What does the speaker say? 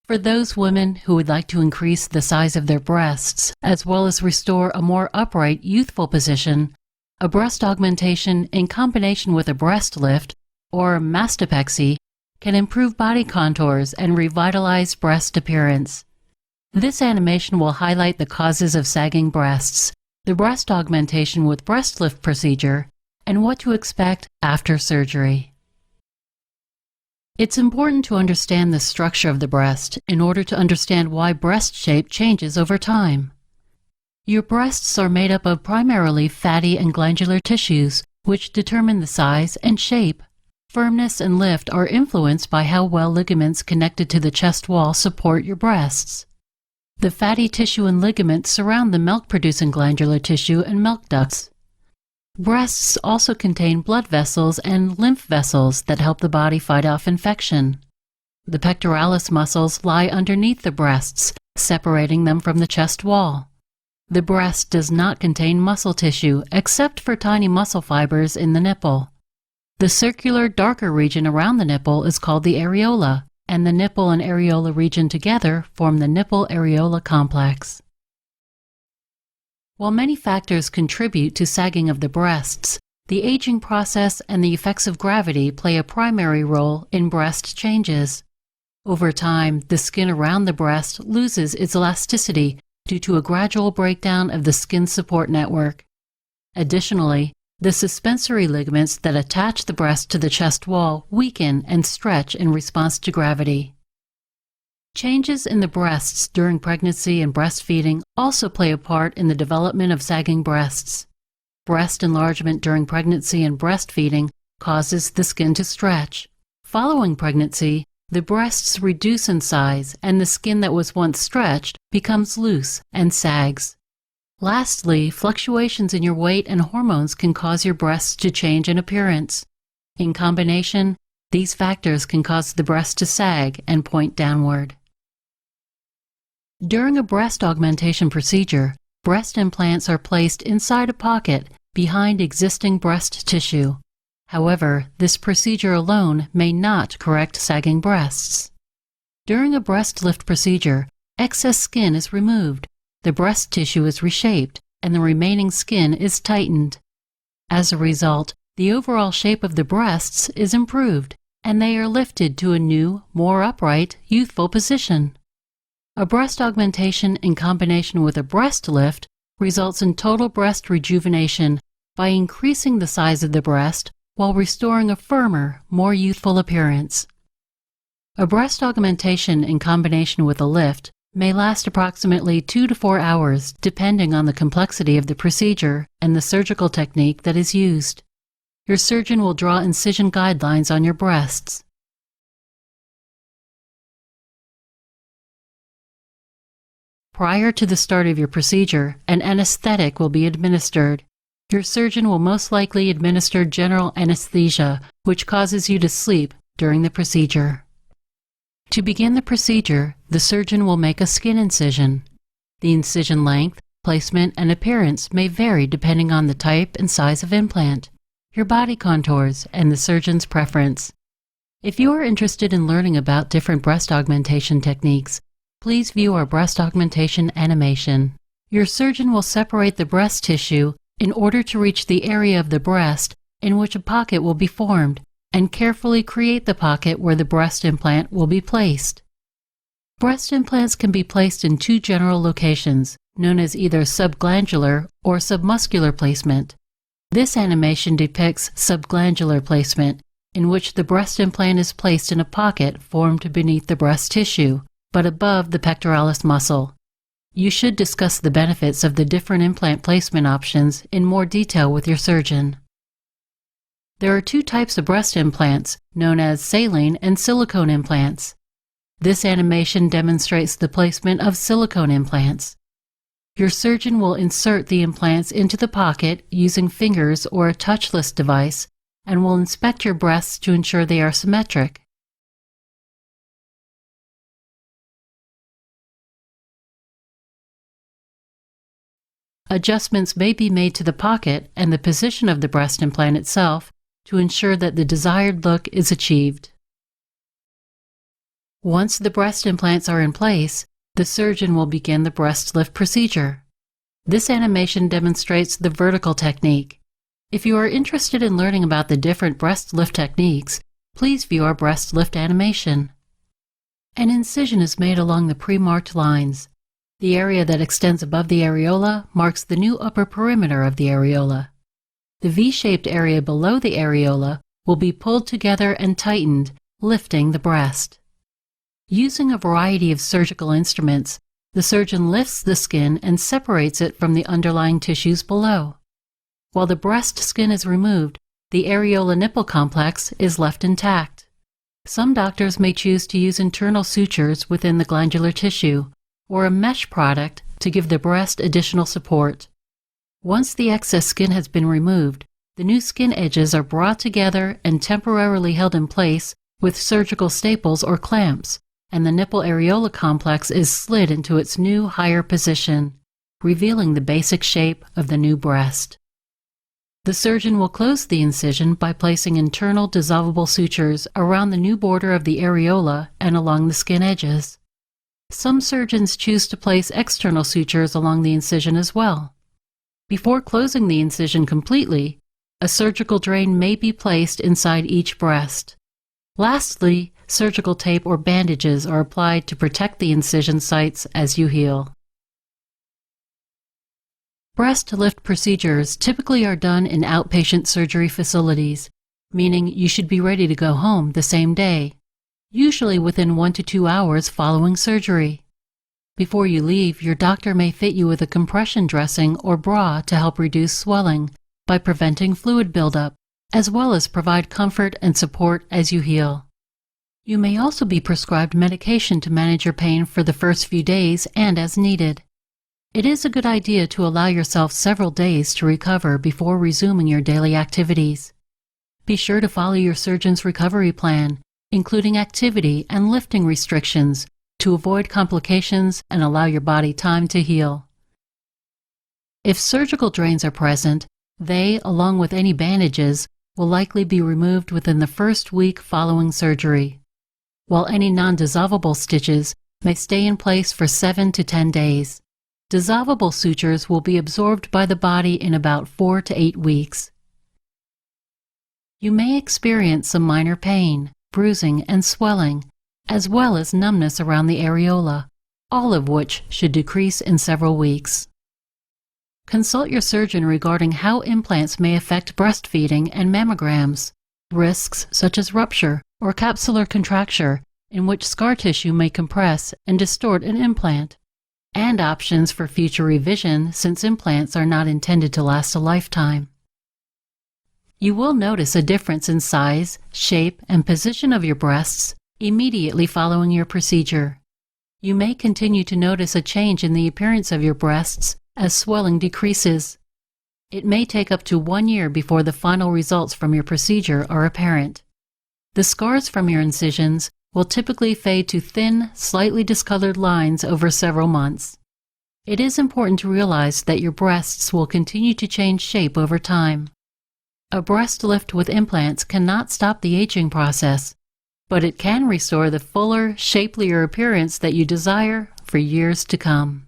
For those women who would like to increase the size of their breasts, as well as restore a more upright, youthful position, a breast augmentation in combination with a breast lift, or mastopexy, can improve body contours and revitalize breast appearance. This animation will highlight the causes of sagging breasts, the breast augmentation with breast lift procedure, and what to expect after surgery. It's important to understand the structure of the breast in order to understand why breast shape changes over time. Your breasts are made up of primarily fatty and glandular tissues, which determine the size and shape. Firmness and lift are influenced by how well ligaments connected to the chest wall support your breasts. The fatty tissue and ligaments surround the milk-producing glandular tissue and milk ducts. Breasts also contain blood vessels and lymph vessels that help the body fight off infection. The pectoralis muscles lie underneath the breasts, separating them from the chest wall. The breast does not contain muscle tissue except for tiny muscle fibers in the nipple. The circular, darker region around the nipple is called the areola, and the nipple and areola region together form the nipple-areola complex. While many factors contribute to sagging of the breasts, the aging process and the effects of gravity play a primary role in breast changes. Over time, the skin around the breast loses its elasticity due to a gradual breakdown of the skin support network. Additionally, the suspensory ligaments that attach the breast to the chest wall weaken and stretch in response to gravity. Changes in the breasts during pregnancy and breastfeeding also play a part in the development of sagging breasts. Breast enlargement during pregnancy and breastfeeding causes the skin to stretch. Following pregnancy, the breasts reduce in size and the skin that was once stretched becomes loose and sags. Lastly, fluctuations in your weight and hormones can cause your breasts to change in appearance. In combination, these factors can cause the breast to sag and point downward. During a breast augmentation procedure, breast implants are placed inside a pocket behind existing breast tissue. However, this procedure alone may not correct sagging breasts. During a breast lift procedure, excess skin is removed, the breast tissue is reshaped, and the remaining skin is tightened. As a result, the overall shape of the breasts is improved, and they are lifted to a new, more upright, youthful position. A breast augmentation in combination with a breast lift results in total breast rejuvenation by increasing the size of the breast while restoring a firmer, more youthful appearance. A breast augmentation in combination with a lift may last approximately 2 to 4 hours depending on the complexity of the procedure and the surgical technique that is used. Your surgeon will draw incision guidelines on your breasts. Prior to the start of your procedure, an anesthetic will be administered. Your surgeon will most likely administer general anesthesia, which causes you to sleep during the procedure. To begin the procedure, the surgeon will make a skin incision. The incision length, placement, and appearance may vary depending on the type and size of implant, your body contours, and the surgeon's preference. If you are interested in learning about different breast augmentation techniques, please view our breast augmentation animation. Your surgeon will separate the breast tissue in order to reach the area of the breast in which a pocket will be formed, and carefully create the pocket where the breast implant will be placed. Breast implants can be placed in 2 general locations, known as either subglandular or submuscular placement. This animation depicts subglandular placement, in which the breast implant is placed in a pocket formed beneath the breast tissue, but above the pectoralis muscle. You should discuss the benefits of the different implant placement options in more detail with your surgeon. There are 2 types of breast implants, known as saline and silicone implants. This animation demonstrates the placement of silicone implants. Your surgeon will insert the implants into the pocket using fingers or a touchless device and will inspect your breasts to ensure they are symmetric. Adjustments may be made to the pocket and the position of the breast implant itself to ensure that the desired look is achieved. Once the breast implants are in place, the surgeon will begin the breast lift procedure. This animation demonstrates the vertical technique. If you are interested in learning about the different breast lift techniques, please view our breast lift animation. An incision is made along the pre-marked lines. The area that extends above the areola marks the new upper perimeter of the areola. The V-shaped area below the areola will be pulled together and tightened, lifting the breast. Using a variety of surgical instruments, the surgeon lifts the skin and separates it from the underlying tissues below. While the breast skin is removed, the areola nipple complex is left intact. Some doctors may choose to use internal sutures within the glandular tissue, or a mesh product to give the breast additional support. Once the excess skin has been removed, the new skin edges are brought together and temporarily held in place with surgical staples or clamps, and the nipple areola complex is slid into its new higher position, revealing the basic shape of the new breast. The surgeon will close the incision by placing internal dissolvable sutures around the new border of the areola and along the skin edges. Some surgeons choose to place external sutures along the incision as well. Before closing the incision completely, a surgical drain may be placed inside each breast. Lastly, surgical tape or bandages are applied to protect the incision sites as you heal. Breast lift procedures typically are done in outpatient surgery facilities, meaning you should be ready to go home the same day, usually within 1 to 2 hours following surgery. Before you leave, your doctor may fit you with a compression dressing or bra to help reduce swelling by preventing fluid buildup, as well as provide comfort and support as you heal. You may also be prescribed medication to manage your pain for the first few days and as needed. It is a good idea to allow yourself several days to recover before resuming your daily activities. Be sure to follow your surgeon's recovery plan, including activity and lifting restrictions, to avoid complications and allow your body time to heal. If surgical drains are present, they, along with any bandages, will likely be removed within the first week following surgery, while any non-dissolvable stitches may stay in place for 7 to 10 days. Dissolvable sutures will be absorbed by the body in about 4 to 8 weeks. You may experience some minor pain, bruising, and swelling, as well as numbness around the areola, all of which should decrease in several weeks. Consult your surgeon regarding how implants may affect breastfeeding and mammograms, risks such as rupture or capsular contracture, in which scar tissue may compress and distort an implant, and options for future revision since implants are not intended to last a lifetime. You will notice a difference in size, shape, and position of your breasts immediately following your procedure. You may continue to notice a change in the appearance of your breasts as swelling decreases. It may take up to 1 year before the final results from your procedure are apparent. The scars from your incisions will typically fade to thin, slightly discolored lines over several months. It is important to realize that your breasts will continue to change shape over time. A breast lift with implants cannot stop the aging process, but it can restore the fuller, shapelier appearance that you desire for years to come.